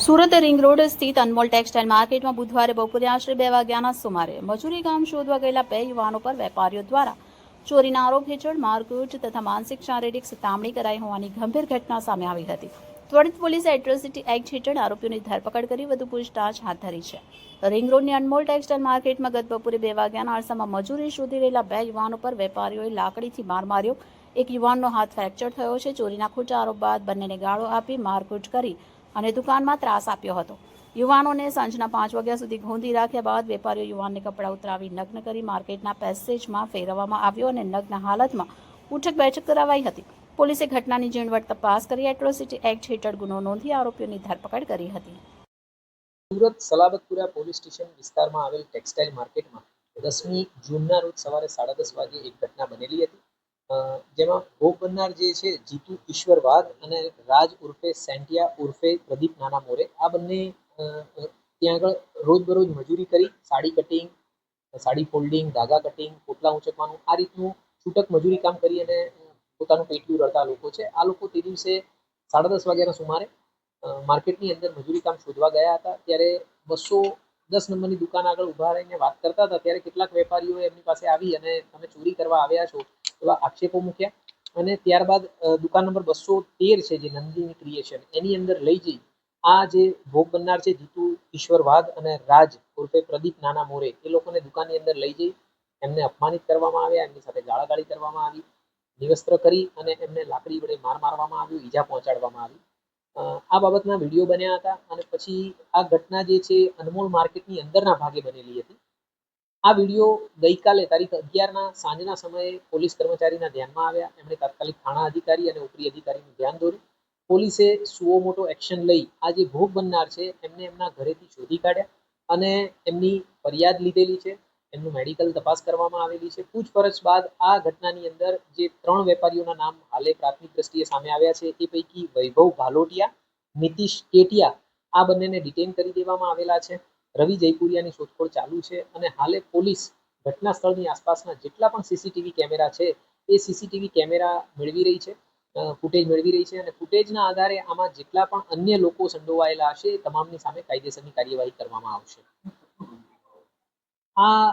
Surat ring road સ્થિત અનમોલ textile માર્કેટમાં બુધવારે બપોરે આશરે 2 વાગ્યાના સુમારે મજૂરી કામ શોધવા ગયેલા 2 યુવાનો પર વેપારીઓ દ્વારા ચોરીના આરોપ હેઠળ મારકૂટ તથા માનસિક શારીરિક સતામણી કરાઈ હોવાની ગંભીર ઘટના સામે આવી હતી. ત્વરિત પોલીસે એટ્રોસિટી એક્ટ હેઠળ આરોપીઓની ધરપકડ કરી વધુ પૂછતાછ હાથ ધરી છે. રિંગ રોડની અનમોલ ટેક્સટાઇલ માર્કેટમાં ગત બપોરે 2 વાગ્યાના અરસામાં મજૂરી શોધી રહેલા 2 યુવાનો પર વેપારીઓએ લાકડીથી માર માર્યો. એક યુવાનનો હાથ ફ્રેક્ચર થયો છે. ચોરીના ખોટા આરોપ બાદ બંનેને ગાળો આપી મારકૂટ કરી અને દુકાનમાં ત્રાસ આપ્યો હતો. યુવાનોને સાંજના 5 વાગ્યા સુધી ગોંધી રાખ્યા બાદ વેપારીઓ યુવાનને કપડાં ઉતરાવી નગ્ન કરી માર્કેટના પેસેજમાં ફેરવવામાં આવ્યો અને નગ્ન હાલતમાં ઉઠક બેઠક કરાવાઈ હતી. પોલીસે ઘટનાની ઝીણવટ તપાસ કરી એટ્રોસિટી એક્ટ હેઠળ ગુનો નોંધી આરોપીઓની ધરપકડ કરી હતી. સુરત સલાબતપુરા પોલીસ સ્ટેશન વિસ્તારમાં આવેલ ટેક્સટાઇલ માર્કેટમાં 10મી જૂનના રોજ સવારે 10:30 વાગે એક ઘટના બનેલી હતી, જેમાં ભોગ બનનાર જે છે જીતુ ઈશ્વર વાઘ અને રાજ ઉર્ફે સેન્ટિયા ઉર્ફે પ્રદીપ નાના મોરે, આ બંને ત્યાં આગળ રોજબરોજ મજૂરી કરી સાડી કટિંગ, સાડી ફોલ્ડિંગ, ધાગા કટિંગ, પોટલા ઊંચકવાનું આ રીતનું છૂટક મજૂરી કામ કરી અને પોતાનું પેટનું રળતા લોકો છે. આ લોકો તે દિવસે 10:30 વાગ્યાના સુમારે માર્કેટની અંદર મજૂરી કામ શોધવા ગયા હતા. ત્યારે 210 નંબરની દુકાન આગળ ઊભા રહીને વાત કરતા હતા. ત્યારે કેટલાક વેપારીઓ એમની પાસે આવી અને તમે ચોરી કરવા આવ્યા છો એવા આક્ષેપો મૂક્યા અને ત્યારબાદ દુકાન નંબર 213 છે જે નંદિની ક્રિએશન, એની અંદર લઈ જઈ આ જે ભોગ બનનાર છે જીતુ ઈશ્વર વાઘ અને રાજ ઉર્ફે પ્રદીપ નાના મોરે, એ લોકોને દુકાનની અંદર લઈ જઈ એમને અપમાનિત કરવામાં આવ્યા, એમની સાથે ગાળાગાળી કરવામાં આવી, નિવસ્ત્ર કરી અને એમને લાકડી વડે માર મારવામાં આવ્યું, ઈજા પહોંચાડવામાં આવી. આ બાબતના વિડીયો બન્યા હતા અને પછી આ ઘટના જે છે અનમોલ માર્કેટની અંદરના ભાગે બનેલી હતી. આ વિડીયો ગઈકાલે તારીખ 11ના સાંજના સમયે પોલીસ કર્મચારીના ધ્યાનમાં આવ્યા. એમણે તાત્કાલિક થાણા અધિકારી અને ઉપરી અધિકારીનું ધ્યાન દોર્યું. પોલીસે સુઓ મોટો એક્શન લઈ આ જે ભોગ બનનાર છે એમને એમના ઘરેથી શોધી કાઢ્યા અને એમની ફરિયાદ લીધેલી છે. એમનું મેડિકલ તપાસ કરવામાં આવેલી છે. પૂછપરછ બાદ આ ઘટનાની અંદર જે 3 વેપારીઓના નામ હાલે પ્રાથમિક દ્રષ્ટિએ સામે આવ્યા છે એ પૈકી વૈભવ ભાલોટિયા, નીતિશ કેટિયા, આ બંનેને ડિટેન કરી દેવામાં આવેલા છે. રવિ જયપુરિયાની શોધખોળ ચાલુ છે અને હાલે પોલીસ ઘટના સ્થળની આસપાસના જેટલા પણ સીસીટીવી કેમેરા છે એ સીસીટીવી કેમેરા મેળવી રહી છે, ફૂટેજ મેળવી રહી છે અને ફૂટેજના આધારે આમાં જેટલા પણ અન્ય લોકો સંડોવાયેલા હશે એ તમામની સામે કાયદેસરની કાર્યવાહી કરવામાં આવશે. આ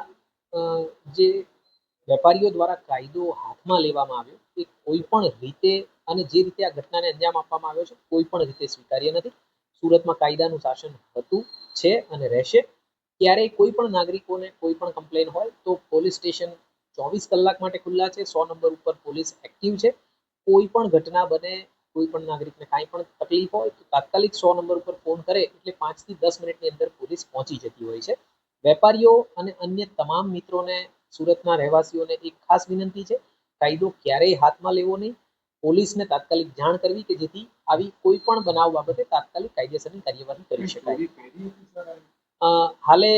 જે વેપારીઓ દ્વારા કાયદો હાથમાં લેવામાં આવ્યો એ કોઈ પણ રીતે અને જે રીતે આ ઘટનાને અંજામ આપવામાં આવ્યો છે કોઈ પણ રીતે સ્વીકાર્ય નથી. સુરતમાં કાયદાનું શાસન હતું, છે અને રહેશે. ક્યારેય કોઈ પણ નાગરિકોને કોઈ પણ કમ્પ્લેન હોય તો પોલીસ સ્ટેશન 24 કલાક માટે ખુલ્લા છે. 100 નંબર ઉપર પોલીસ એક્ટિવ છે. કોઈ પણ ઘટના બને, કોઈ પણ નાગરિકને કાંઈ પણ તકલીફ હોય તો તાત્કાલિક 100 નંબર ઉપર ફોન કરે એટલે 5 થી 10 મિનિટની અંદર પોલીસ પહોંચી જતી હોય છે. વેપારીઓ અને અન્ય તમામ મિત્રોને, સુરતના રહેવાસીઓને એક ખાસ વિનંતી છે, કાયદો ક્યારેય હાથમાં લેવો નહીં. પોલીસને તાત્કાલિક જાણ કરવી કે જેથી આવી કોઈ પણ બનાવ બાબતે તાત્કાલિક કાયદેસરની કાર્યવાહી કરી શકાય. હાલે